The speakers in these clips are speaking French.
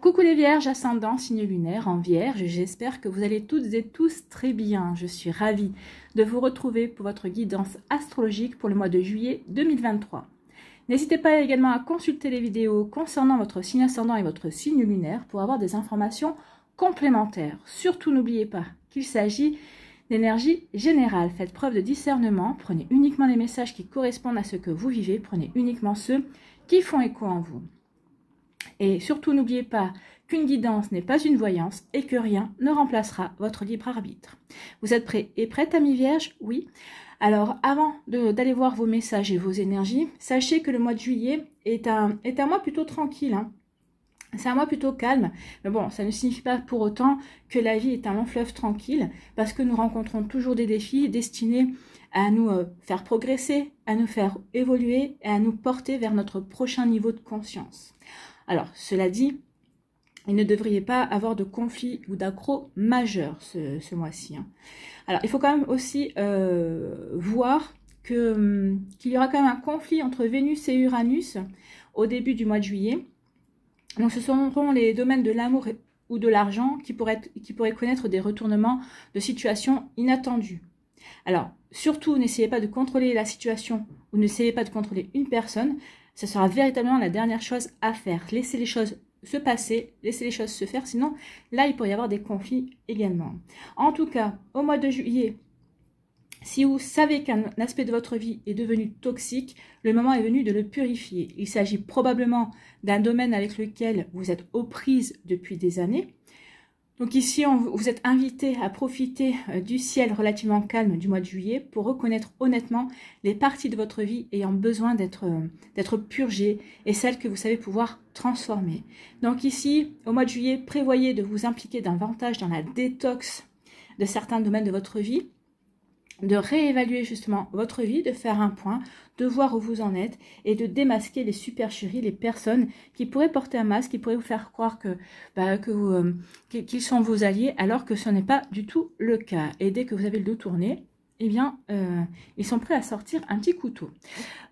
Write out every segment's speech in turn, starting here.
Coucou les vierges, ascendant, signe lunaire en vierge, j'espère que vous allez toutes et tous très bien. Je suis ravie de vous retrouver pour votre guidance astrologique pour le mois de juillet 2023. N'hésitez pas également à consulter les vidéos concernant votre signe ascendant et votre signe lunaire pour avoir des informations complémentaires. Surtout n'oubliez pas qu'il s'agit d'énergie générale. Faites preuve de discernement, prenez uniquement les messages qui correspondent à ce que vous vivez, prenez uniquement ceux qui font écho en vous. Et surtout, n'oubliez pas qu'une guidance n'est pas une voyance et que rien ne remplacera votre libre arbitre. Vous êtes prêts et prêtes, amis vierges? Oui. Alors, avant d'aller voir vos messages et vos énergies, sachez que le mois de juillet est un mois plutôt tranquille. C'est un mois plutôt calme. Mais bon, ça ne signifie pas pour autant que la vie est un long fleuve tranquille, parce que nous rencontrons toujours des défis destinés à nous faire progresser, à nous faire évoluer et à nous porter vers notre prochain niveau de conscience. Alors, cela dit, il ne devrait pas avoir de conflit ou d'accro majeur ce mois-ci. Alors, il faut quand même aussi voir qu'il y aura quand même un conflit entre Vénus et Uranus au début du mois de juillet. Donc, ce seront les domaines de l'amour ou de l'argent qui pourraient connaître des retournements de situations inattendues. Alors, surtout, n'essayez pas de contrôler la situation ou n'essayez pas de contrôler une personne. Ce sera véritablement la dernière chose à faire. Laissez les choses se passer, laissez les choses se faire. Sinon, là, il pourrait y avoir des conflits également. En tout cas, au mois de juillet, si vous savez qu'un aspect de votre vie est devenu toxique, le moment est venu de le purifier. Il s'agit probablement d'un domaine avec lequel vous êtes aux prises depuis des années. Donc ici, vous êtes invité à profiter du ciel relativement calme du mois de juillet pour reconnaître honnêtement les parties de votre vie ayant besoin d'être purgées et celles que vous savez pouvoir transformer. Donc ici, au mois de juillet, prévoyez de vous impliquer davantage dans la détox de certains domaines de votre vie, de réévaluer justement votre vie, de faire un point, de voir où vous en êtes et de démasquer les supercheries, les personnes qui pourraient porter un masque, qui pourraient vous faire croire qu'ils sont vos alliés alors que ce n'est pas du tout le cas. Et dès que vous avez le dos tourné, eh bien, ils sont prêts à sortir un petit couteau.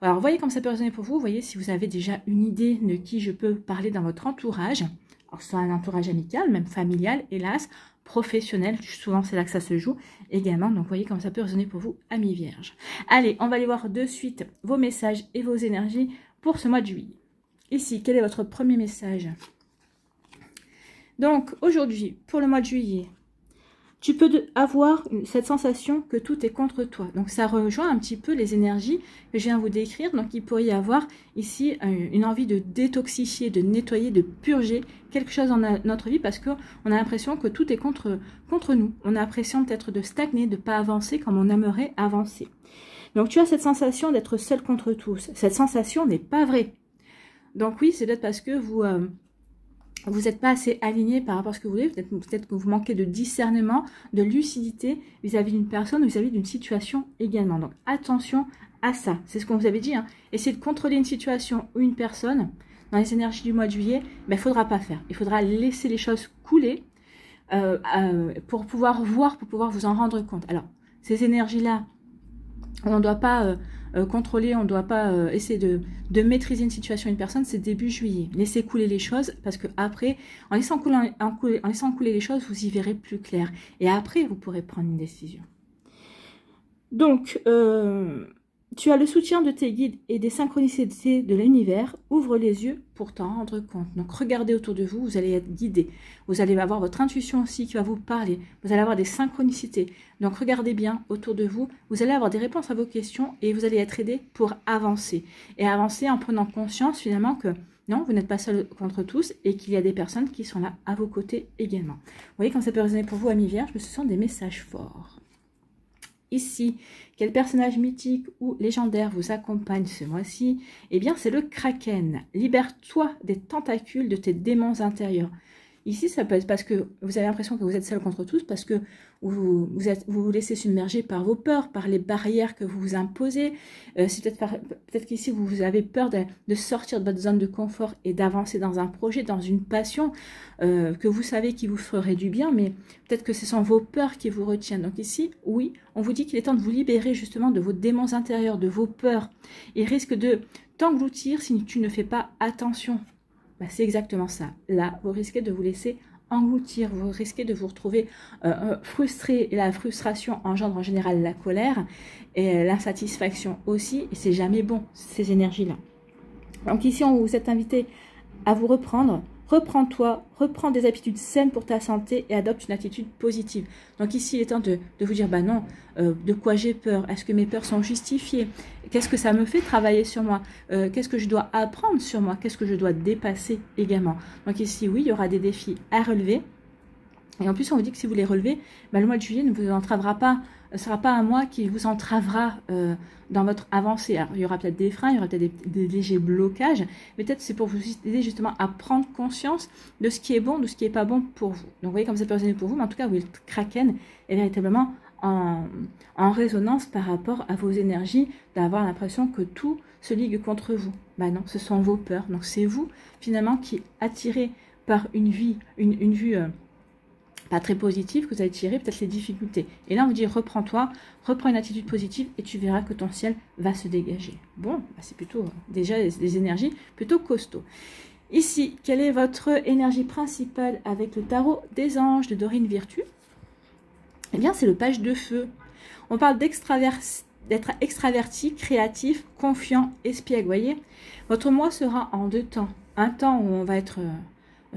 Alors, voyez comme ça peut résonner pour vous. Voyez si vous avez déjà une idée de qui je peux parler dans votre entourage. Alors, soit un entourage amical, même familial, hélas, professionnel, souvent c'est là que ça se joue également, donc voyez comme ça peut résonner pour vous, amis vierges. Allez, on va aller voir de suite vos messages et vos énergies pour ce mois de juillet. Ici, quel est votre premier message? Donc, aujourd'hui, pour le mois de juillet, tu peux avoir cette sensation que tout est contre toi. Donc, ça rejoint un petit peu les énergies que je viens de vous décrire. Donc, il pourrait y avoir ici une envie de détoxifier, de nettoyer, de purger quelque chose dans notre vie parce qu'on a l'impression que tout est contre nous. On a l'impression peut-être de stagner, de ne pas avancer comme on aimerait avancer. Donc, tu as cette sensation d'être seul contre tous. Cette sensation n'est pas vraie. Donc, oui, c'est peut-être parce que vous n'êtes pas assez aligné par rapport à ce que vous voulez, peut-être que vous manquez de discernement, de lucidité vis-à-vis d'une personne, vis-à-vis d'une situation également. Donc attention à ça, c'est ce qu'on vous avait dit. Essayez de contrôler une situation ou une personne dans les énergies du mois de juillet, il ne faudra pas faire. Il faudra laisser les choses couler pour pouvoir voir, pour pouvoir vous en rendre compte. Alors, ces énergies-là, on ne doit pas contrôler, on ne doit pas essayer de maîtriser une situation, une personne, c'est début juillet. Laissez couler les choses parce que après, en laissant couler les choses, vous y verrez plus clair. Et après, vous pourrez prendre une décision. Donc, tu as le soutien de tes guides et des synchronicités de l'univers. Ouvre les yeux pour t'en rendre compte. Donc, regardez autour de vous, vous allez être guidé. Vous allez avoir votre intuition aussi qui va vous parler. Vous allez avoir des synchronicités. Donc, regardez bien autour de vous. Vous allez avoir des réponses à vos questions et vous allez être aidé pour avancer. Et avancer en prenant conscience finalement que non, vous n'êtes pas seul contre tous et qu'il y a des personnes qui sont là à vos côtés également. Vous voyez quand ça peut résonner pour vous, amis vierges, ce sont des messages forts. Ici, quel personnage mythique ou légendaire vous accompagne ce mois-ci? Eh bien, c'est le Kraken. Libère-toi des tentacules de tes démons intérieurs. Ici, ça peut être parce que vous avez l'impression que vous êtes seul contre tous, parce que vous vous laissez submerger par vos peurs, par les barrières que vous vous imposez. C'est peut-être qu'ici, vous avez peur de sortir de votre zone de confort et d'avancer dans un projet, dans une passion que vous savez qui vous ferait du bien, mais peut-être que ce sont vos peurs qui vous retiennent. Donc ici, oui, on vous dit qu'il est temps de vous libérer justement de vos démons intérieurs, de vos peurs. Ils risquent de t'engloutir si tu ne fais pas attention. bah, c'est exactement ça. Là, vous risquez de vous laisser engloutir, vous risquez de vous retrouver frustré, et la frustration engendre en général la colère et l'insatisfaction aussi, et c'est jamais bon, ces énergies-là. Donc ici, on vous est invité à vous reprendre. Reprends-toi, reprends des habitudes saines pour ta santé et adopte une attitude positive. Donc ici, il est temps de vous dire, bah non, de quoi j'ai peur? Est-ce que mes peurs sont justifiées? Qu'est-ce que ça me fait travailler sur moi? Qu'est-ce que je dois apprendre sur moi? Qu'est-ce que je dois dépasser également? Donc ici, oui, il y aura des défis à relever. Et en plus, on vous dit que si vous les relevez, bah, le mois de juillet ne vous entravera pas. Ce ne sera pas un mois qui vous entravera dans votre avancée. Alors, il y aura peut-être des freins, il y aura peut-être des légers blocages, mais peut-être c'est pour vous aider justement à prendre conscience de ce qui est bon, de ce qui n'est pas bon pour vous. Donc, vous voyez comme ça peut résonner pour vous, mais en tout cas, oui, le Kraken est véritablement en résonance par rapport à vos énergies, d'avoir l'impression que tout se ligue contre vous. Bah non, ce sont vos peurs. Donc, c'est vous, finalement, qui attirez par une vue pas très positive, que vous allez tirer peut-être les difficultés. Et là, on vous dit, reprends-toi, reprends une attitude positive et tu verras que ton ciel va se dégager. Bon, bah c'est plutôt déjà des énergies plutôt costauds. Ici, quelle est votre énergie principale avec le tarot des anges de Dorine Virtue? Eh bien, c'est le page de feu. On parle d'être extraverti, créatif, confiant, espiègle. Voyez, votre mois sera en deux temps. Un temps où on va être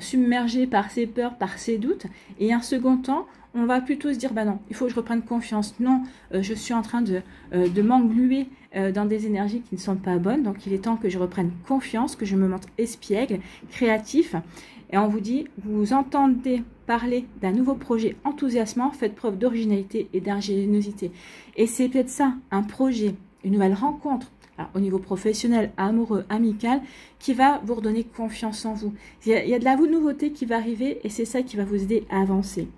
submergé par ses peurs, par ses doutes, et un second temps, on va plutôt se dire, bah non, il faut que je reprenne confiance. Non, je suis en train de m'engluer dans des énergies qui ne sont pas bonnes, donc il est temps que je reprenne confiance, que je me montre espiègle, créatif. Et on vous dit, vous entendez parler d'un nouveau projet enthousiasmant, faites preuve d'originalité et d'ingéniosité. Et c'est peut-être ça, un projet, une nouvelle rencontre, alors, au niveau professionnel, amoureux, amical, qui va vous redonner confiance en vous. Il y a de la nouveauté qui va arriver et c'est ça qui va vous aider à avancer.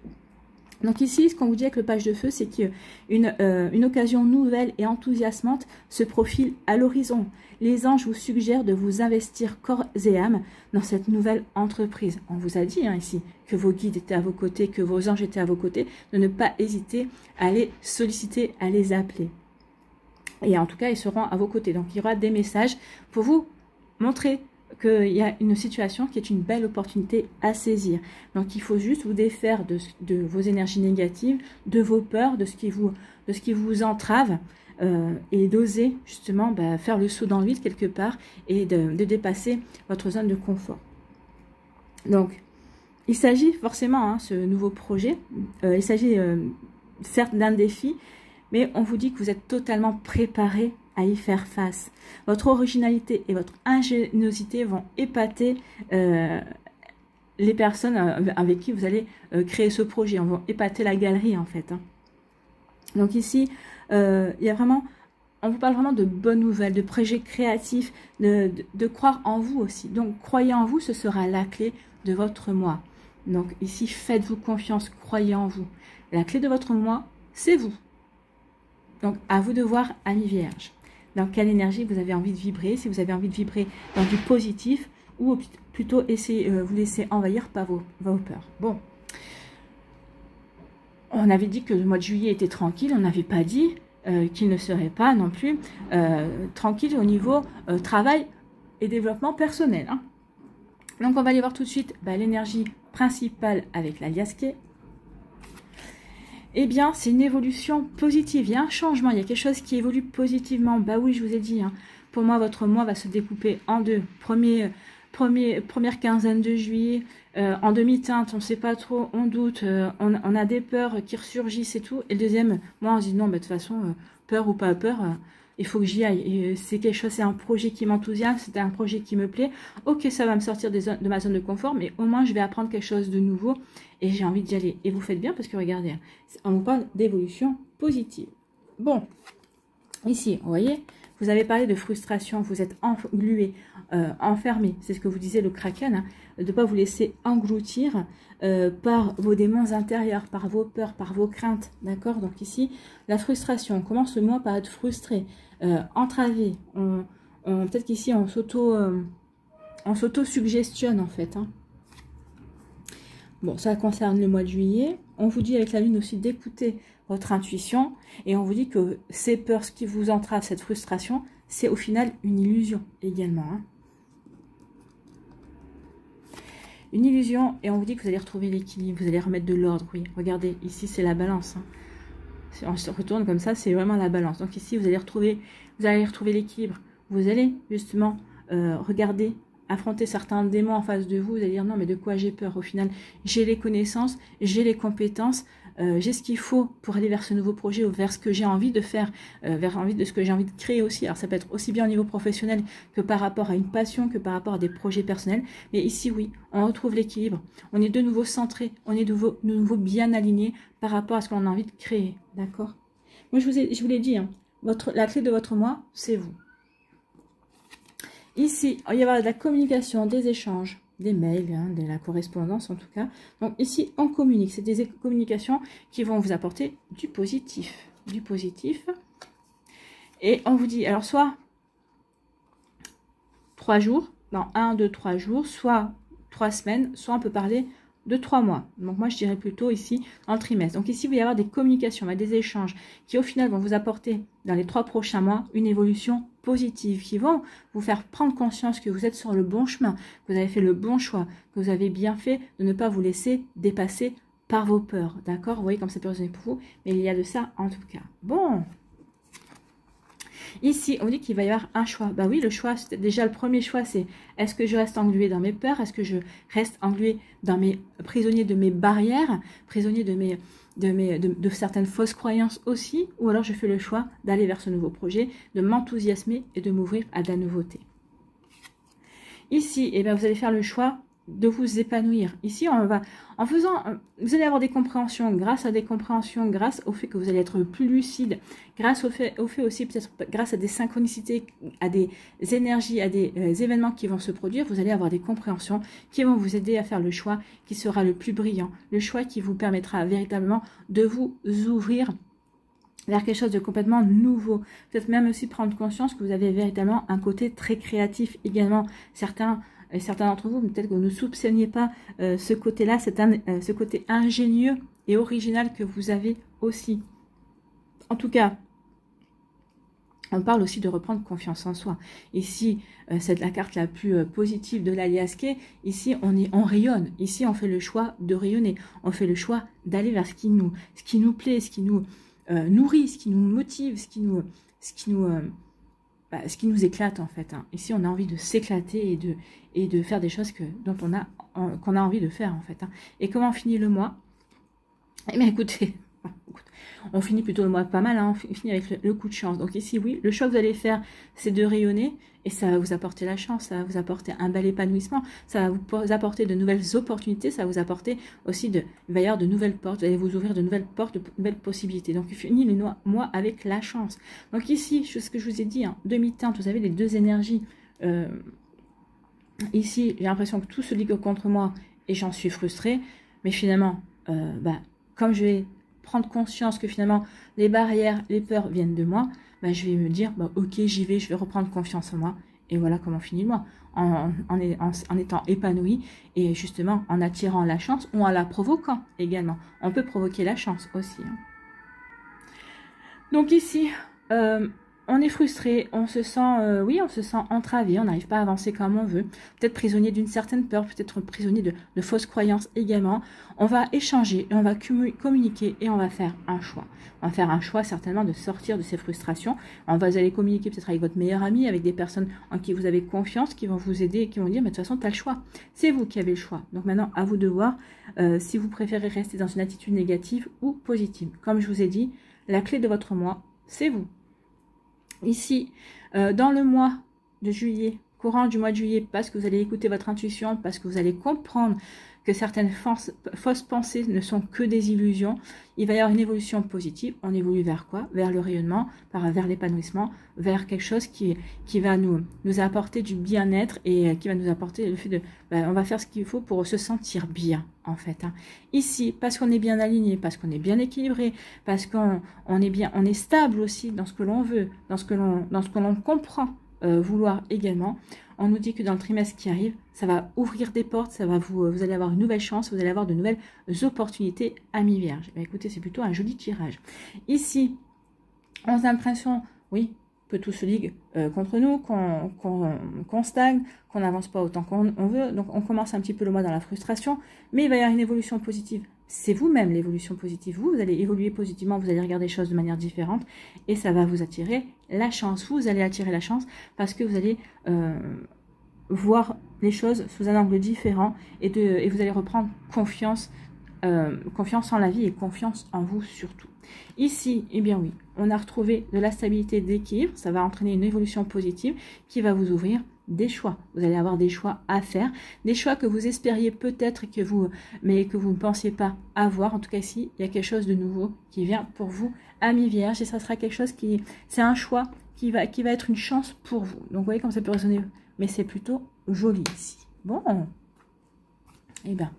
Donc ici, ce qu'on vous dit avec le page de feu, c'est qu'une occasion nouvelle et enthousiasmante se profile à l'horizon. Les anges vous suggèrent de vous investir corps et âme dans cette nouvelle entreprise. On vous a dit ici que vos guides étaient à vos côtés, que vos anges étaient à vos côtés, de ne pas hésiter à les solliciter, à les appeler. Et en tout cas, ils seront à vos côtés. Donc, il y aura des messages pour vous montrer qu'il y a une situation qui est une belle opportunité à saisir. Donc, il faut juste vous défaire de vos énergies négatives, de vos peurs, de ce qui vous entrave et d'oser justement faire le saut dans le vide quelque part et de dépasser votre zone de confort. Donc, il s'agit forcément, ce nouveau projet, il s'agit certes d'un défi, mais on vous dit que vous êtes totalement préparé à y faire face. Votre originalité et votre ingéniosité vont épater les personnes avec qui vous allez créer ce projet. On va épater la galerie en fait. Donc ici, il y a vraiment, on vous parle vraiment de bonnes nouvelles, de projets créatifs, de croire en vous aussi. Donc croyez en vous, ce sera la clé de votre mois. Donc ici, faites-vous confiance, croyez en vous. La clé de votre mois, c'est vous. Donc, à vous de voir, amis vierges, dans quelle énergie vous avez envie de vibrer, si vous avez envie de vibrer dans du positif ou plutôt vous laisser envahir par vos peurs. Bon, on avait dit que le mois de juillet était tranquille, on n'avait pas dit qu'il ne serait pas non plus tranquille au niveau travail et développement personnel. Hein. Donc, on va aller voir tout de suite l'énergie principale avec la Liasquet. Eh bien, c'est une évolution positive. Il y a un changement, il y a quelque chose qui évolue positivement. Bah oui, je vous ai dit, pour moi, votre mois va se découper en deux. Première quinzaine de juillet, en demi-teinte, on ne sait pas trop, on doute, on a des peurs qui ressurgissent et tout. Et le deuxième mois, on se dit non, de toute façon, peur ou pas peur, il faut que j'y aille. C'est quelque chose, c'est un projet qui m'enthousiasme, c'est un projet qui me plaît. Ok, ça va me sortir de ma zone de confort, mais au moins je vais apprendre quelque chose de nouveau et j'ai envie d'y aller. Et vous faites bien parce que regardez, on vous parle d'évolution positive. Bon, ici, vous voyez, vous avez parlé de frustration, vous êtes englué, enfermé, c'est ce que vous disiez le Kraken, de ne pas vous laisser engloutir par vos démons intérieurs, par vos peurs, par vos craintes, d'accord? Donc ici, la frustration, on commence le mois par être frustré, entravé, peut-être qu'ici on s'auto-suggestionne en fait. Hein. Bon, ça concerne le mois de juillet. On vous dit avec la lune aussi d'écouter votre intuition et on vous dit que ces peurs, ce qui vous entrave, cette frustration, c'est au final une illusion également. Hein. Une illusion, et on vous dit que vous allez retrouver l'équilibre, vous allez remettre de l'ordre, oui. Regardez, ici c'est la balance. Hein. Si on se retourne comme ça, c'est vraiment la balance. Donc ici, vous allez retrouver l'équilibre. Vous allez justement regarder, affronter certains démons en face de vous. Vous allez dire non, mais de quoi j'ai peur? Au final, j'ai les connaissances, j'ai les compétences, j'ai ce qu'il faut pour aller vers ce nouveau projet ou vers ce que j'ai envie de faire, vers ce que j'ai envie de créer aussi. Alors ça peut être aussi bien au niveau professionnel que par rapport à une passion, que par rapport à des projets personnels. Mais ici, oui, on retrouve l'équilibre. On est de nouveau centré, on est de nouveau bien aligné par rapport à ce qu'on a envie de créer. D'accord? Moi, je vous l'ai dit, hein, la clé de votre moi, c'est vous. Ici, il va y avoir de la communication, des échanges, des mails, hein, de la correspondance en tout cas. Donc ici, on communique. C'est des communications qui vont vous apporter du positif. Du positif. Et on vous dit, alors soit 3 jours, dans 1, 2, 3 jours, soit 3 semaines, soit on peut parler de 3 mois. Donc moi je dirais plutôt ici en le trimestre. Donc ici il va y avoir des communications, des échanges qui au final vont vous apporter dans les 3 prochains mois une évolution positive, qui vont vous faire prendre conscience que vous êtes sur le bon chemin, que vous avez fait le bon choix, que vous avez bien fait de ne pas vous laisser dépasser par vos peurs. D'accord? Vous voyez comme ça peut résonner pour vous, mais il y a de ça en tout cas. Bon. Ici, on dit qu'il va y avoir un choix. Bah oui, le choix, déjà le premier choix, c'est est-ce que je reste englué dans mes peurs? Est-ce que je reste englué dans prisonnier de mes barrières, prisonnier de certaines fausses croyances aussi? Ou alors je fais le choix d'aller vers ce nouveau projet, de m'enthousiasmer et de m'ouvrir à de la nouveauté. Ici, eh bien, vous allez faire le choix de vous épanouir. Ici, vous allez avoir des compréhensions, grâce à des compréhensions, grâce au fait que vous allez être plus lucide, grâce au fait aussi, peut-être grâce à des synchronicités, à des énergies, à des événements qui vont se produire, vous allez avoir des compréhensions qui vont vous aider à faire le choix qui sera le plus brillant, le choix qui vous permettra véritablement de vous ouvrir vers quelque chose de complètement nouveau. Peut-être même aussi prendre conscience que vous avez véritablement un côté très créatif également. Certains d'entre vous, peut-être que vous ne soupçonniez pas ce côté-là, ce côté ingénieux et original que vous avez aussi. En tout cas, on parle aussi de reprendre confiance en soi. Ici, c'est la carte la plus positive de l'aliasqué. Ici, on rayonne. Ici, on fait le choix de rayonner. On fait le choix d'aller vers ce qui nous plaît, ce qui nous nourrit, ce qui nous motive, ce qui nous éclate en fait. Hein. Ici, on a envie de s'éclater et de faire des choses qu'on a envie de faire en fait. Hein. Et comment finit le mois? Eh bien, écoutez, on finit plutôt le mois pas mal, hein, on finit avec le coup de chance. Donc ici, oui, le choix que vous allez faire, c'est de rayonner et ça va vous apporter la chance, ça va vous apporter un bel épanouissement, ça va vous apporter de nouvelles opportunités, ça va vous apporter aussi il va y avoir de nouvelles portes, vous allez vous ouvrir de nouvelles portes, de nouvelles possibilités. Donc il finit le mois avec la chance. Donc ici, ce que je vous ai dit, hein, demi-teinte, vous avez les deux énergies. Ici, j'ai l'impression que tout se ligue contre moi et j'en suis frustrée, mais finalement, comme je vais prendre conscience que finalement les barrières, les peurs viennent de moi, je vais me dire ok, j'y vais, je vais reprendre confiance en moi et voilà comment finit le mois, en étant épanoui et justement en attirant la chance ou en la provoquant également. On peut provoquer la chance aussi. Hein. Donc ici, on est frustré, on se sent, on se sent entravé, on n'arrive pas à avancer comme on veut, peut-être prisonnier d'une certaine peur, peut-être prisonnier de fausses croyances également. On va échanger, et on va communiquer et on va faire un choix. On va faire un choix certainement de sortir de ces frustrations. Vous allez communiquer peut-être avec votre meilleur ami, avec des personnes en qui vous avez confiance, qui vont vous aider et qui vont dire, mais de toute façon, tu as le choix. C'est vous qui avez le choix. Donc maintenant, à vous de voir si vous préférez rester dans une attitude négative ou positive. Comme je vous ai dit, la clé de votre moi, c'est vous. Ici, dans le mois de juillet, courant du mois de juillet, parce que vous allez écouter votre intuition, parce que vous allez comprendre que certaines fausses pensées ne sont que des illusions, il va y avoir une évolution positive. On évolue vers quoi? Vers le rayonnement, vers l'épanouissement, vers quelque chose qui va nous apporter du bien-être et qui va nous apporter le fait de... on va faire ce qu'il faut pour se sentir bien, en fait. Hein. Ici, parce qu'on est bien aligné, parce qu'on est bien équilibré, parce qu'on est stable aussi dans ce que l'on veut, dans ce que l'on comprend vouloir également. On nous dit que dans le trimestre qui arrive, ça va ouvrir des portes, vous allez avoir une nouvelle chance, vous allez avoir de nouvelles opportunités, amis vierges. Écoutez, c'est plutôt un joli tirage. Ici, on a l'impression, oui, que tout se ligue contre nous, qu'on stagne, qu'on n'avance pas autant qu'on veut. Donc on commence un petit peu le mois dans la frustration, mais il va y avoir une évolution positive. C'est vous-même l'évolution positive. Vous allez évoluer positivement, vous allez regarder les choses de manière différente et ça va vous attirer la chance. Vous allez attirer la chance parce que vous allez voir les choses sous un angle différent et vous allez reprendre confiance en la vie et confiance en vous surtout. Ici, eh bien oui, on a retrouvé de la stabilité, d'équilibre, ça va entraîner une évolution positive qui va vous ouvrir des choix. Vous allez avoir des choix à faire, des choix que vous espériez peut-être mais que vous ne pensiez pas avoir. En tout cas ici, il y a quelque chose de nouveau qui vient pour vous, amis vierges, et ça sera quelque chose c'est un choix qui va être une chance pour vous. Donc vous voyez comme ça peut résonner, mais c'est plutôt joli ici. Bon, eh bien,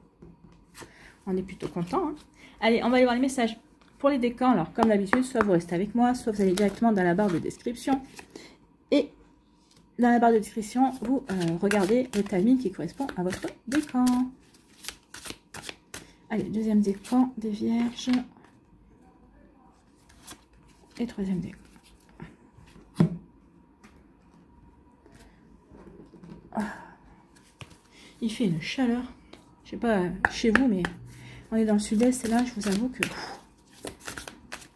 on est plutôt content. Hein. Allez, on va aller voir les messages pour les décans. Alors, comme d'habitude, soit vous restez avec moi, soit vous allez directement dans la barre de description. Et dans la barre de description, vous regardez le timing qui correspond à votre décan. Allez, deuxième décan des vierges. Et troisième décan. Il fait une chaleur. Je sais pas chez vous, mais on est dans le sud-est. Et là, je vous avoue que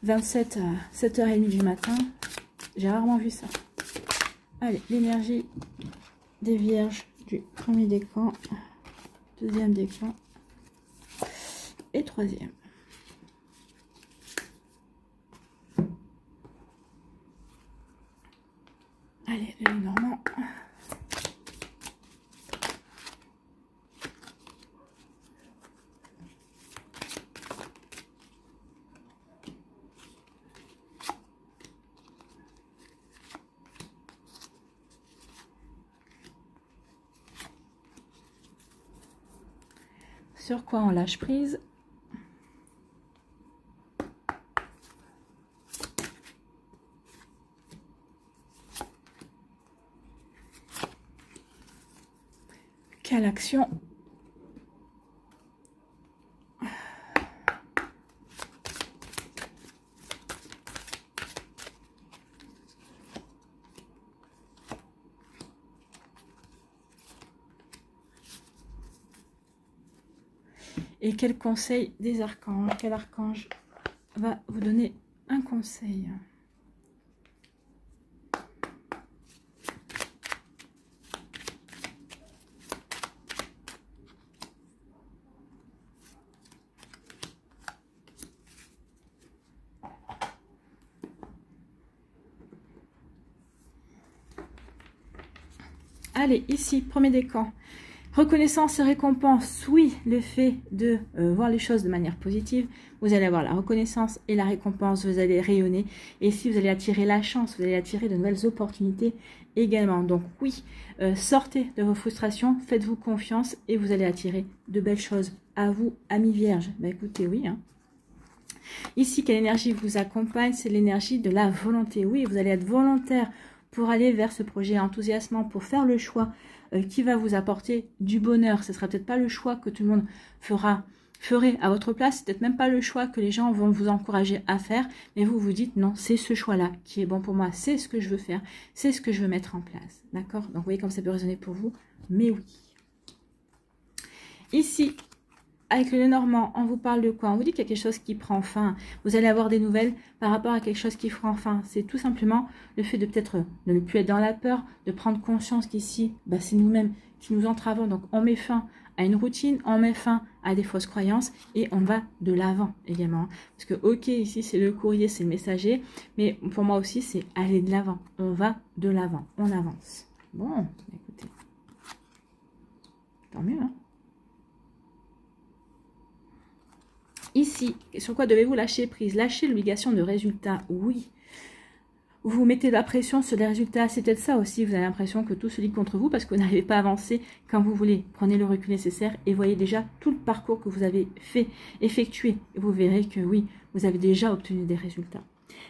27 à 7h30 du matin, j'ai rarement vu ça. Allez, l'énergie des vierges du premier décan, deuxième décan et troisième. Allez, le Normand. Sur quoi on lâche prise? Quelle action? Et quel conseil des archanges? Quel archange va vous donner un conseil? Allez, ici, premier décan. Reconnaissance et récompense, oui, le fait de voir les choses de manière positive, vous allez avoir la reconnaissance et la récompense, vous allez rayonner, et ici vous allez attirer la chance, vous allez attirer de nouvelles opportunités également. Donc oui, sortez de vos frustrations, faites-vous confiance et vous allez attirer de belles choses à vous, amis vierges. Ben écoutez, oui, hein. Ici, quelle énergie vous accompagne? C'est l'énergie de la volonté. Oui, vous allez être volontaire pour aller vers ce projet enthousiasmant, pour faire le choix qui va vous apporter du bonheur. Ce ne sera peut-être pas le choix que tout le monde ferait à votre place. C'est peut-être même pas le choix que les gens vont vous encourager à faire. Mais vous vous dites, non, c'est ce choix-là qui est bon pour moi. C'est ce que je veux faire. C'est ce que je veux mettre en place. D'accord? Donc, vous voyez comme ça peut résonner pour vous. Mais oui. Ici, avec le Lénormand, on vous parle de quoi? On vous dit qu'il y a quelque chose qui prend fin. Vous allez avoir des nouvelles par rapport à quelque chose qui prend fin. C'est tout simplement le fait de peut-être de ne plus être dans la peur, de prendre conscience qu'ici, bah, c'est nous-mêmes qui nous entravons. Donc, on met fin à une routine, on met fin à des fausses croyances et on va de l'avant également. Parce que, ok, ici, c'est le courrier, c'est le messager. Mais pour moi aussi, c'est aller de l'avant. On va de l'avant. On avance. Bon, écoutez. Tant mieux, hein. Ici, sur quoi devez-vous lâcher prise? Lâcher l'obligation de résultat, oui. Vous mettez la pression sur les résultats, c'est peut-être ça aussi. Vous avez l'impression que tout se lit contre vous parce que vous n'arrivez pas à avancer quand vous voulez. Prenez le recul nécessaire et voyez déjà tout le parcours que vous avez effectué. Et vous verrez que oui, vous avez déjà obtenu des résultats.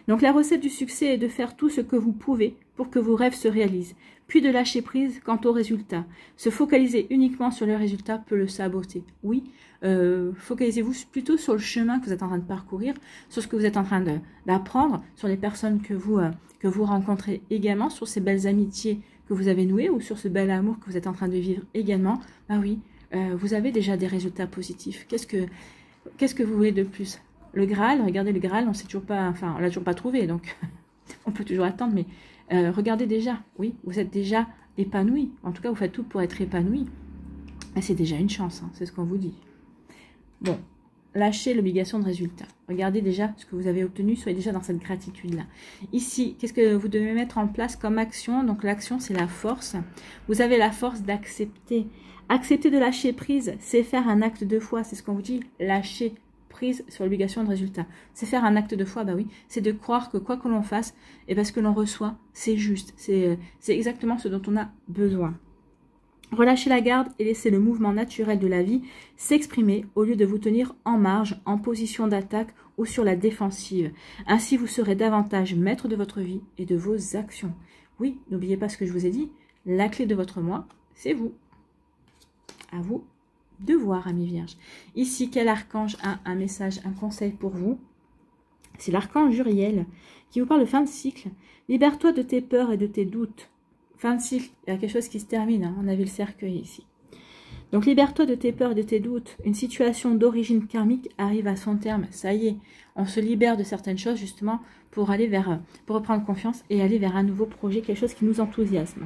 Donc la recette du succès est de faire tout ce que vous pouvez pour que vos rêves se réalisent, puis de lâcher prise quant au résultat. Se focaliser uniquement sur le résultat peut le saboter. Oui, focalisez-vous plutôt sur le chemin que vous êtes en train de parcourir, sur ce que vous êtes en train d'apprendre, sur les personnes que vous rencontrez également, sur ces belles amitiés que vous avez nouées ou sur ce bel amour que vous êtes en train de vivre également. Ah oui, vous avez déjà des résultats positifs. Qu'est-ce que vous voulez de plus? Le Graal, regardez le Graal, on sait toujours pas, enfin, on l'a toujours pas trouvé, donc on peut toujours attendre, mais regardez déjà, oui, vous êtes déjà épanoui. En tout cas, vous faites tout pour être épanoui. C'est déjà une chance, hein, c'est ce qu'on vous dit. Bon, lâchez l'obligation de résultat. Regardez déjà ce que vous avez obtenu, soyez déjà dans cette gratitude-là. Ici, qu'est-ce que vous devez mettre en place comme action? Donc l'action, c'est la force. Vous avez la force d'accepter. Accepter de lâcher prise, c'est faire un acte de foi, c'est ce qu'on vous dit, lâcher prise sur l'obligation de résultat. C'est faire un acte de foi, bah oui, c'est de croire que quoi que l'on fasse, et parce que l'on reçoit, c'est juste, c'est exactement ce dont on a besoin. Relâchez la garde et laissez le mouvement naturel de la vie s'exprimer au lieu de vous tenir en marge, en position d'attaque ou sur la défensive. Ainsi, vous serez davantage maître de votre vie et de vos actions. Oui, n'oubliez pas ce que je vous ai dit, la clé de votre moi, c'est vous. À vous de voir, amis vierges. Ici, quel archange a un message, un conseil pour vous? C'est l'archange Uriel qui vous parle de fin de cycle. Libère-toi de tes peurs et de tes doutes. Fin de cycle, il y a quelque chose qui se termine, hein. On avait le cercueil ici. Donc, libère-toi de tes peurs et de tes doutes. Une situation d'origine karmique arrive à son terme. Ça y est, on se libère de certaines choses justement pour aller pour reprendre confiance et aller vers un nouveau projet, quelque chose qui nous enthousiasme.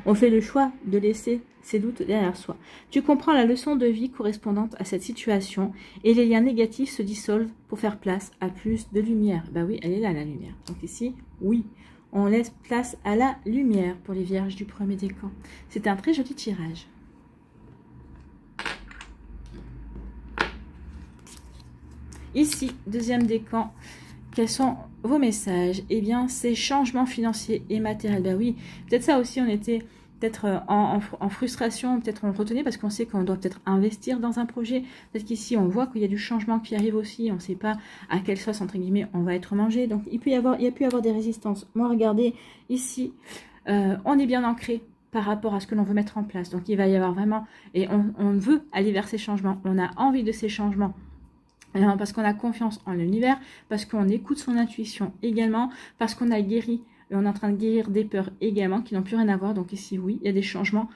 On fait le choix de laisser ses doutes derrière soi. Tu comprends la leçon de vie correspondante à cette situation et les liens négatifs se dissolvent pour faire place à plus de lumière. Bah oui, elle est là, la lumière. Donc ici, oui, on laisse place à la lumière pour les vierges du premier décan. C'est un très joli tirage. Ici, deuxième décan. Quels sont vos messages? Eh bien, c'est changements financiers et matériels. Ben oui, peut-être ça aussi, on était peut-être en frustration, peut-être on retenait parce qu'on sait qu'on doit peut-être investir dans un projet. Peut-être qu'ici, on voit qu'il y a du changement qui arrive aussi. On ne sait pas à quelle sauce, entre guillemets, on va être mangé. Donc, il y a pu y avoir des résistances. Moi, regardez, ici, on est bien ancré par rapport à ce que l'on veut mettre en place. Donc, il va y avoir vraiment... Et on veut aller vers ces changements. On a envie de ces changements. Alors, parce qu'on a confiance en l'univers, parce qu'on écoute son intuition également, parce qu'on a guéri, on est en train de guérir des peurs également qui n'ont plus rien à voir. Donc ici, oui, il y a des changements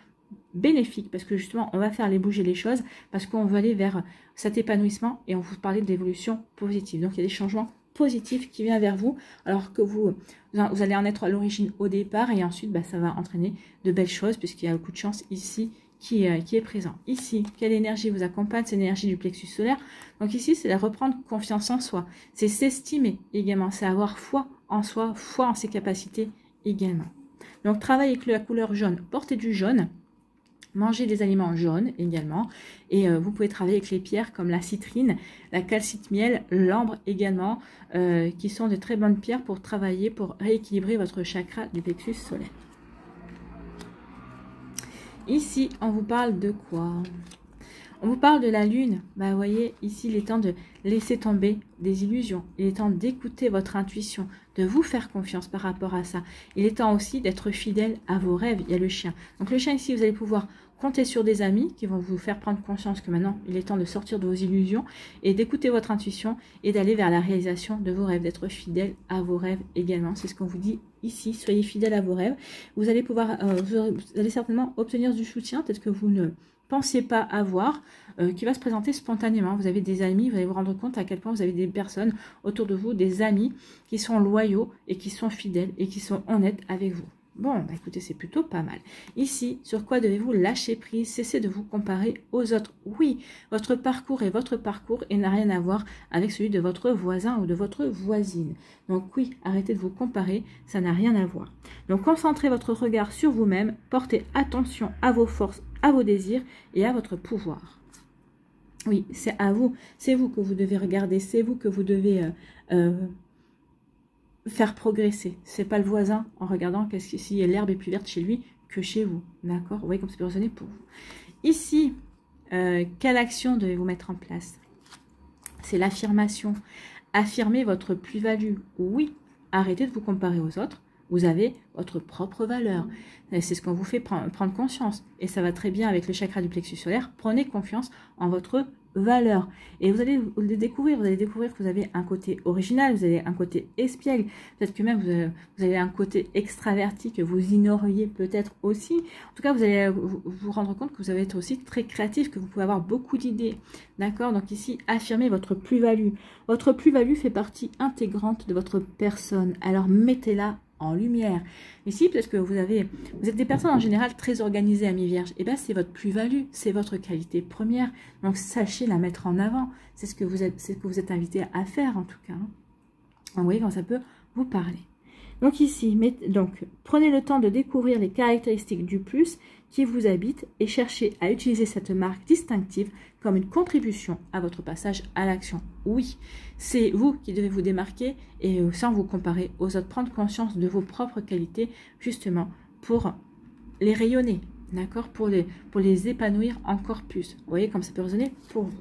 bénéfiques parce que justement, on va faire bouger les choses, parce qu'on veut aller vers cet épanouissement et on vous parlait d'évolution positive. Donc il y a des changements positifs qui viennent vers vous, alors que vous allez en être à l'origine au départ et ensuite, bah, ça va entraîner de belles choses puisqu'il y a beaucoup de chance ici qui est présent. Ici, quelle énergie vous accompagne? C'est l'énergie du plexus solaire. Donc ici, c'est de reprendre confiance en soi. C'est s'estimer également. C'est avoir foi en soi, foi en ses capacités également. Donc, travaillez avec la couleur jaune. Portez du jaune. Mangez des aliments jaunes également. Et vous pouvez travailler avec les pierres comme la citrine, la calcite miel, l'ambre également, qui sont de très bonnes pierres pour travailler, pour rééquilibrer votre chakra du plexus solaire. Ici, on vous parle de quoi? On vous parle de la lune. Bah, vous voyez, ici, il est temps de laisser tomber des illusions. Il est temps d'écouter votre intuition, de vous faire confiance par rapport à ça. Il est temps aussi d'être fidèle à vos rêves. Il y a le chien. Donc, le chien, ici, vous allez pouvoir compter sur des amis qui vont vous faire prendre conscience que maintenant, il est temps de sortir de vos illusions et d'écouter votre intuition et d'aller vers la réalisation de vos rêves, d'être fidèle à vos rêves également. C'est ce qu'on vous dit ici. Soyez fidèle à vos rêves. Vous allez pouvoir, vous allez certainement obtenir du soutien, peut-être que vous ne pensiez pas avoir, qui va se présenter spontanément. Vous avez des amis, vous allez vous rendre compte à quel point vous avez des personnes autour de vous, des amis qui sont loyaux et qui sont fidèles et qui sont honnêtes avec vous. Bon, bah écoutez, c'est plutôt pas mal. Ici, sur quoi devez-vous lâcher prise? Cessez de vous comparer aux autres. Oui, votre parcours est votre parcours et n'a rien à voir avec celui de votre voisin ou de votre voisine. Donc oui, arrêtez de vous comparer, ça n'a rien à voir. Donc concentrez votre regard sur vous-même, portez attention à vos forces, à vos désirs et à votre pouvoir. Oui, c'est à vous, c'est vous que vous devez regarder, c'est vous que vous devez... faire progresser. C'est pas le voisin en regardant qu'est-ce que si l'herbe est plus verte chez lui que chez vous. D'accord? Vous voyez comme ça peut résonner pour vous. Ici, quelle action devez-vous mettre en place? C'est l'affirmation. affirmez votre plus-value. Oui, arrêtez de vous comparer aux autres. Vous avez votre propre valeur. C'est ce qu'on vous fait prendre conscience. Et ça va très bien avec le chakra du plexus solaire. Prenez confiance en votre valeur. Et vous allez le découvrir. Vous allez découvrir que vous avez un côté original, vous avez un côté espiègle. Peut-être que même vous avez un côté extraverti que vous ignoriez peut-être aussi. En tout cas, vous allez vous rendre compte que vous allez être aussi très créatif, que vous pouvez avoir beaucoup d'idées. D'accord? Donc ici, affirmez votre plus-value. Votre plus-value fait partie intégrante de votre personne. Alors mettez-la en lumière. Ici, peut-être que vous êtes des personnes en général très organisées, amis vierges. Et bien, c'est votre plus-value, c'est votre qualité première. Donc, sachez la mettre en avant. C'est ce que vous êtes invité à faire, en tout cas. Vous voyez quand ça peut vous parler. Donc ici, prenez le temps de découvrir les caractéristiques du plus qui vous habite et cherchez à utiliser cette marque distinctive comme une contribution à votre passage à l'action. Oui, c'est vous qui devez vous démarquer et sans vous comparer aux autres, prendre conscience de vos propres qualités justement pour les rayonner, d'accord, pour les épanouir encore plus. Vous voyez comme ça peut résonner pour vous.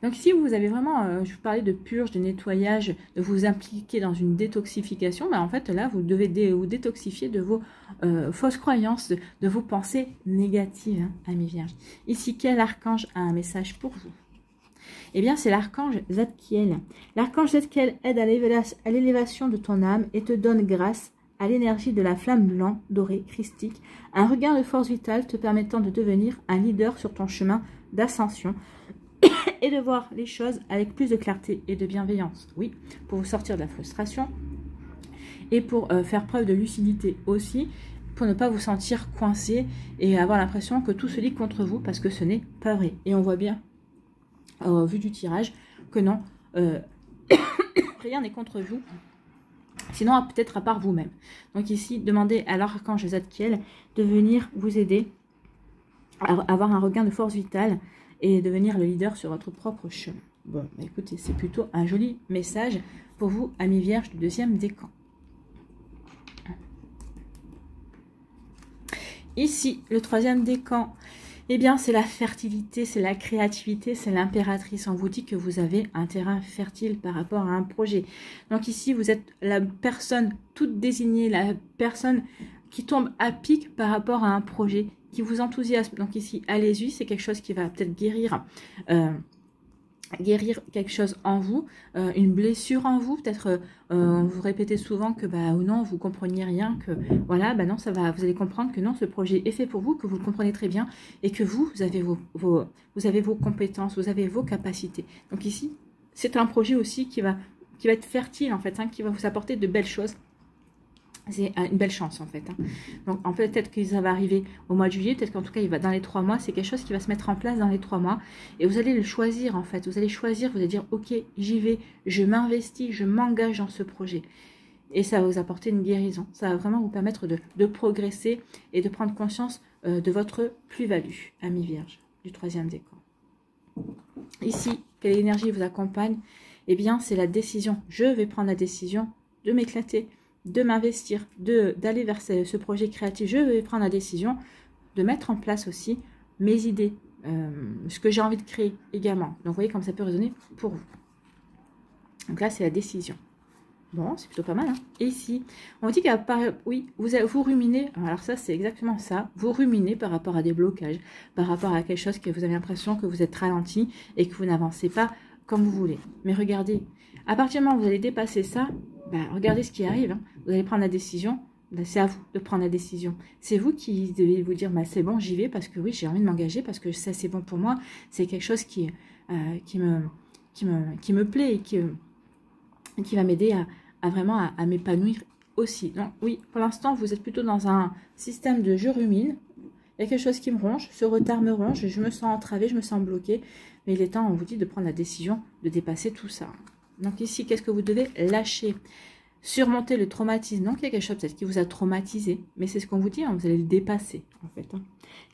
Donc ici, vous avez vraiment, je vous parlais de purge, de nettoyage, de vous impliquer dans une détoxification. Mais en fait, là, vous devez vous détoxifier de vos fausses croyances, de vos pensées négatives, hein, amis vierges. Ici, quel archange a un message pour vous? Eh bien, c'est l'archange Zadkiel. L'archange Zadkiel aide à l'élévation de ton âme et te donne grâce à l'énergie de la flamme blanc, dorée, christique, un regain de force vitale te permettant de devenir un leader sur ton chemin d'ascension et de voir les choses avec plus de clarté et de bienveillance. Oui, pour vous sortir de la frustration et pour faire preuve de lucidité aussi, pour ne pas vous sentir coincé et avoir l'impression que tout se lit contre vous parce que ce n'est pas vrai. Et on voit bien, au vu du tirage, que non, rien n'est contre vous, sinon peut-être à part vous-même. Donc ici, demandez à l'archange Zadkiel de venir vous aider à avoir un regain de force vitale et devenir le leader sur votre propre chemin. Bon, écoutez, c'est plutôt un joli message pour vous, amis vierges du deuxième décan. Ici, le troisième décan, eh bien, c'est la fertilité, c'est la créativité, c'est l'impératrice. On vous dit que vous avez un terrain fertile par rapport à un projet. Donc ici, vous êtes la personne toute désignée, la personne qui tombe à pic par rapport à un projet qui vous enthousiasme. Donc ici, allez-y, c'est quelque chose qui va peut-être guérir quelque chose en vous, une blessure en vous, peut-être vous répétez souvent que ou non, vous compreniez rien, que voilà, non, ça va, vous allez comprendre que non, ce projet est fait pour vous, que vous le comprenez très bien et que vous avez vous avez vos compétences, vous avez vos capacités. Donc ici, c'est un projet aussi qui va être fertile en fait, hein, qui va vous apporter de belles choses. C'est une belle chance en fait. Hein. Donc en fait, peut-être que ça va arriver au mois de juillet, peut-être qu'en tout cas il va dans les 3 mois, c'est quelque chose qui va se mettre en place dans les 3 mois. Et vous allez le choisir en fait, vous allez choisir, vous allez dire ok, j'y vais, je m'investis, je m'engage dans ce projet. Et ça va vous apporter une guérison, ça va vraiment vous permettre de progresser et de prendre conscience de votre plus-value, amis vierges, du troisième décan. Ici, quelle énergie vous accompagne? Eh bien c'est la décision, je vais prendre la décision de m'éclater, de m'investir, d'aller vers ce projet créatif. Je vais prendre la décision de mettre en place aussi mes idées, ce que j'ai envie de créer également. Donc, vous voyez comme ça peut résonner pour vous. Donc là, c'est la décision. Bon, c'est plutôt pas mal. Hein. Et ici, on dit qu'à part, oui, vous ruminez. Alors ça, c'est exactement ça. Vous ruminez par rapport à des blocages, par rapport à quelque chose que vous avez l'impression que vous êtes ralenti et que vous n'avancez pas comme vous voulez. Mais regardez, à partir du moment où vous allez dépasser ça, regardez ce qui arrive. Hein. Vous allez prendre la décision. C'est à vous de prendre la décision. C'est vous qui devez vous dire, c'est bon, j'y vais parce que oui, j'ai envie de m'engager parce que ça, c'est bon pour moi. C'est quelque chose qui me plaît et qui va m'aider à vraiment à m'épanouir aussi. Donc oui, pour l'instant, vous êtes plutôt dans un système de je rumine. Il y a quelque chose qui me ronge, ce retard me ronge, je me sens entravée, je me sens bloquée. Mais il est temps, on vous dit, de prendre la décision de dépasser tout ça. Donc ici, qu'est-ce que vous devez lâcher? Surmonter le traumatisme. Donc il y a quelque chose peut-être qui vous a traumatisé, mais c'est ce qu'on vous dit, hein, vous allez le dépasser en fait. Hein.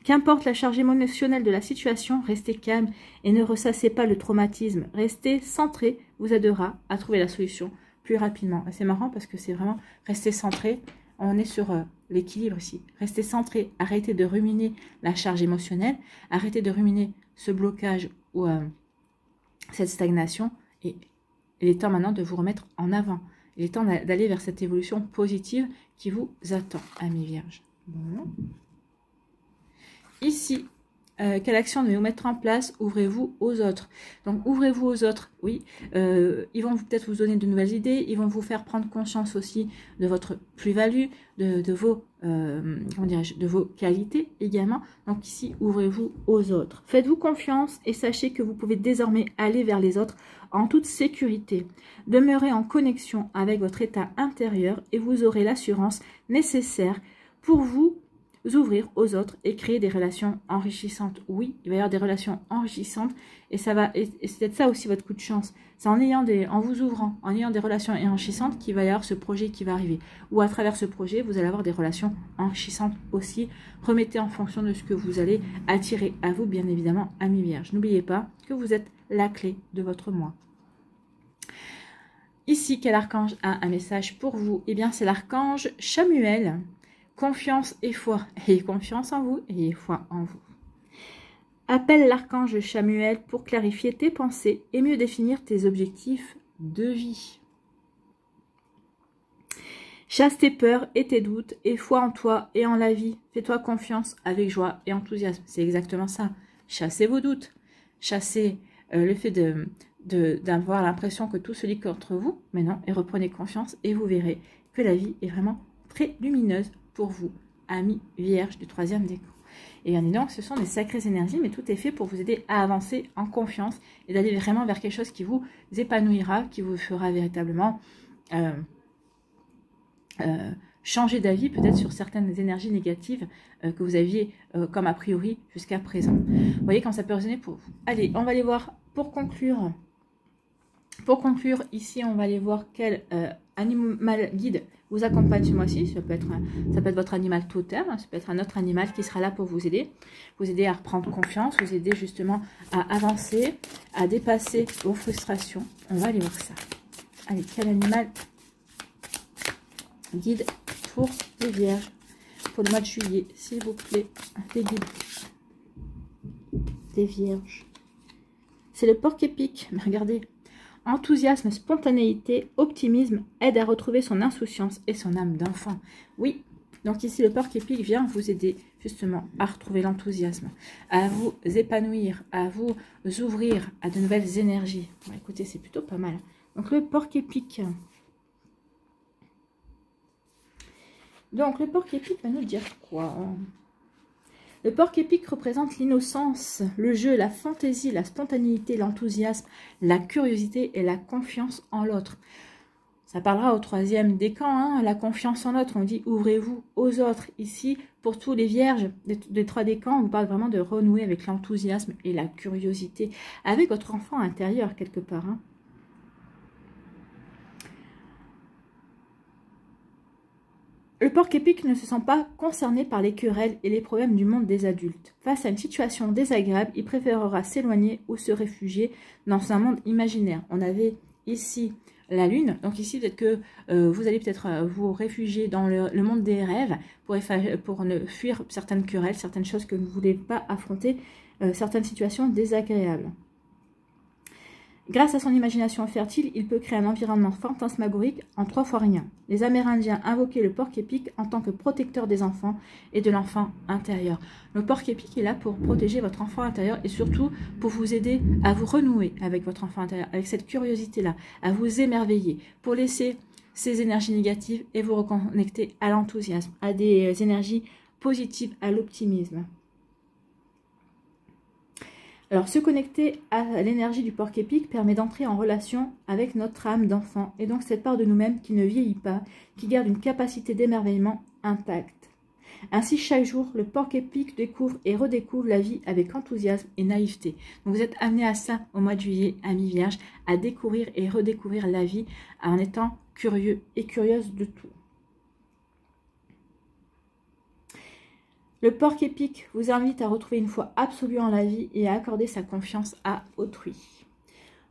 Qu'importe la charge émotionnelle de la situation, restez calme et ne ressassez pas le traumatisme. Restez centré vous aidera à trouver la solution plus rapidement. C'est marrant parce que c'est vraiment rester centré. On est sur l'équilibre ici. Restez centré, arrêtez de ruminer la charge émotionnelle, arrêtez de ruminer ce blocage ou cette stagnation Et il est temps maintenant de vous remettre en avant. Il est temps d'aller vers cette évolution positive qui vous attend, amis vierges. Bon. Ici, quelle action devez-vous mettre en place? Ouvrez-vous aux autres. Donc, ouvrez-vous aux autres, oui. Ils vont peut-être vous donner de nouvelles idées. Ils vont vous faire prendre conscience aussi de votre plus-value, de vos, comment dirais-je, de vos qualités également. Donc, ici, ouvrez-vous aux autres. Faites-vous confiance et sachez que vous pouvez désormais aller vers les autres en toute sécurité. Demeurez en connexion avec votre état intérieur et vous aurez l'assurance nécessaire pour vous ouvrir aux autres et créer des relations enrichissantes. Oui, il va y avoir des relations enrichissantes et ça va, et c'est peut-être ça aussi votre coup de chance. C'est en vous ouvrant, en ayant des relations enrichissantes qu'il va y avoir ce projet qui va arriver. Ou à travers ce projet, vous allez avoir des relations enrichissantes aussi. Remettez en fonction de ce que vous allez attirer à vous, bien évidemment, amis vierges. N'oubliez pas que vous êtes la clé de votre moi. Ici, quel archange a un message pour vous? Eh bien, c'est l'archange Chamuel. Confiance et foi. Ayez confiance en vous, ayez foi en vous. Appelle l'archange Chamuel pour clarifier tes pensées et mieux définir tes objectifs de vie. Chasse tes peurs et tes doutes et foi en toi et en la vie. Fais-toi confiance avec joie et enthousiasme. C'est exactement ça. Chassez vos doutes. Chassez le fait d'avoir l'impression que tout se lit contre vous. Mais non, et reprenez confiance et vous verrez que la vie est vraiment très lumineuse pour vous, amis vierges du 3e décan. Et bien évidemment, ce sont des sacrées énergies, mais tout est fait pour vous aider à avancer en confiance et d'aller vraiment vers quelque chose qui vous épanouira, qui vous fera véritablement changer d'avis peut-être sur certaines énergies négatives que vous aviez comme a priori jusqu'à présent. Vous voyez quand ça peut résonner pour vous. Allez, on va aller voir pour conclure. Pour conclure, ici, on va aller voir quel animal guide vous accompagne ce mois-ci. Ça peut être votre animal totem, ça peut être un autre animal qui sera là pour vous aider à reprendre confiance, vous aider justement à avancer, à dépasser vos frustrations. On va aller voir ça. Allez, quel animal guide pour les vierges pour le mois de juillet, s'il vous plaît, les guides des vierges. C'est le porc-épic, mais regardez. Enthousiasme, spontanéité, optimisme aide à retrouver son insouciance et son âme d'enfant. Oui, donc ici le porc-épic vient vous aider justement à retrouver l'enthousiasme, à vous épanouir, à vous ouvrir à de nouvelles énergies. Bon, écoutez, c'est plutôt pas mal. Donc le porc-épic. Donc le porc-épic va nous dire quoi ? Le porc-épic représente l'innocence, le jeu, la fantaisie, la spontanéité, l'enthousiasme, la curiosité et la confiance en l'autre. Ça parlera au 3e décan, hein, la confiance en l'autre. On dit ouvrez-vous aux autres. Ici, pour tous les vierges des 3 décans, on vous parle vraiment de renouer avec l'enthousiasme et la curiosité, avec votre enfant intérieur quelque part. Hein. Le porc-épic ne se sent pas concerné par les querelles et les problèmes du monde des adultes. Face à une situation désagréable, il préférera s'éloigner ou se réfugier dans un monde imaginaire. On avait ici la lune, donc ici peut-être que vous allez peut-être vous réfugier dans le monde des rêves pour ne fuir certaines querelles, certaines choses que vous ne voulez pas affronter, certaines situations désagréables. Grâce à son imagination fertile, il peut créer un environnement fantasmagorique en 3 fois rien. Les Amérindiens invoquaient le porc-épic en tant que protecteur des enfants et de l'enfant intérieur. Le porc-épic est là pour protéger votre enfant intérieur et surtout pour vous aider à vous renouer avec votre enfant intérieur, avec cette curiosité-là, à vous émerveiller, pour laisser ces énergies négatives et vous reconnecter à l'enthousiasme, à des énergies positives, à l'optimisme. Alors, se connecter à l'énergie du porc-épic permet d'entrer en relation avec notre âme d'enfant et donc cette part de nous-mêmes qui ne vieillit pas, qui garde une capacité d'émerveillement intacte. Ainsi, chaque jour, le porc-épic découvre et redécouvre la vie avec enthousiasme et naïveté. Donc, vous êtes amené à ça au mois de juillet, amis vierges, à découvrir et redécouvrir la vie en étant curieux et curieuse de tout. Le porc-épic vous invite à retrouver une foi absolue en la vie et à accorder sa confiance à autrui.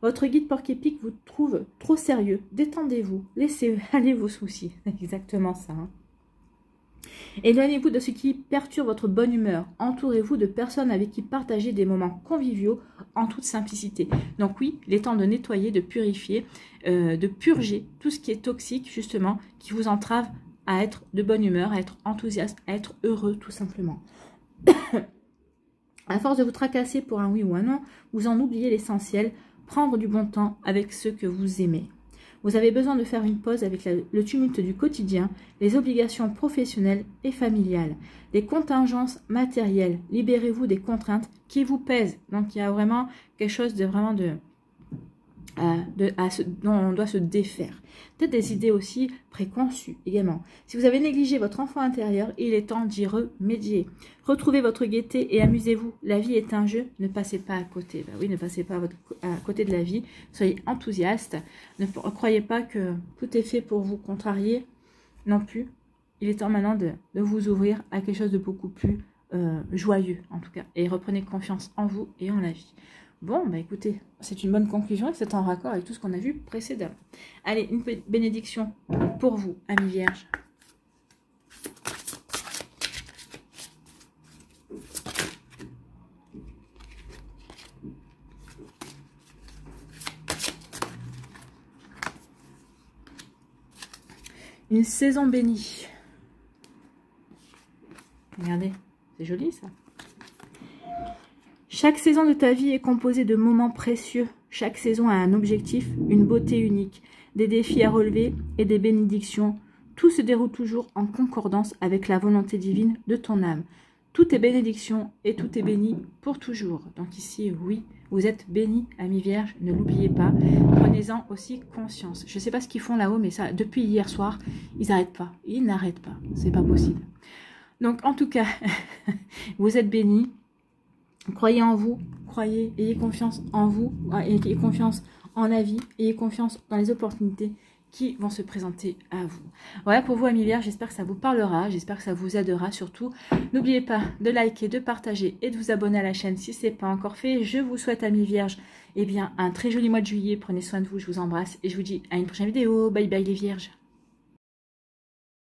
Votre guide porc-épic vous trouve trop sérieux. Détendez-vous, laissez aller vos soucis. C'est exactement ça. Hein. Éloignez-vous de ce qui perturbe votre bonne humeur. Entourez-vous de personnes avec qui partager des moments conviviaux en toute simplicité. Donc oui, il est temps de nettoyer, de purifier, de purger tout ce qui est toxique, justement, qui vous entrave à être de bonne humeur, à être enthousiaste, à être heureux, tout simplement. À force de vous tracasser pour un oui ou un non, vous en oubliez l'essentiel, prendre du bon temps avec ceux que vous aimez. Vous avez besoin de faire une pause avec le tumulte du quotidien, les obligations professionnelles et familiales, les contingences matérielles. Libérez-vous des contraintes qui vous pèsent. Donc il y a vraiment quelque chose de vraiment dont on doit se défaire. Peut-être des idées aussi préconçues également. Si vous avez négligé votre enfant intérieur, il est temps d'y remédier. Retrouvez votre gaieté et amusez-vous. La vie est un jeu, ne passez pas à côté. Ben oui, ne passez pas à côté de la vie. Soyez enthousiaste. Ne croyez pas que tout est fait pour vous contrarier non plus. Il est temps maintenant de vous ouvrir à quelque chose de beaucoup plus joyeux en tout cas. Et reprenez confiance en vous et en la vie. Bon, bah écoutez, c'est une bonne conclusion et c'est en raccord avec tout ce qu'on a vu précédemment. Allez, une bénédiction pour vous, amis vierges. Une saison bénie. Regardez, c'est joli ça. Chaque saison de ta vie est composée de moments précieux. Chaque saison a un objectif, une beauté unique, des défis à relever et des bénédictions. Tout se déroule toujours en concordance avec la volonté divine de ton âme. Tout est bénédiction et tout est béni pour toujours. Donc ici, oui, vous êtes bénis, amis vierges, ne l'oubliez pas. Prenez-en aussi conscience. Je ne sais pas ce qu'ils font là-haut, mais ça, depuis hier soir, ils n'arrêtent pas. Ils n'arrêtent pas. C'est pas possible. Donc en tout cas, vous êtes bénis. Croyez en vous, croyez, ayez confiance en vous, ayez confiance en la vie, ayez confiance dans les opportunités qui vont se présenter à vous. Voilà pour vous, amis vierges, j'espère que ça vous parlera, j'espère que ça vous aidera surtout. N'oubliez pas de liker, de partager et de vous abonner à la chaîne si ce n'est pas encore fait. Je vous souhaite, amis vierges, eh bien, un très joli mois de juillet. Prenez soin de vous, je vous embrasse et je vous dis à une prochaine vidéo. Bye bye les vierges.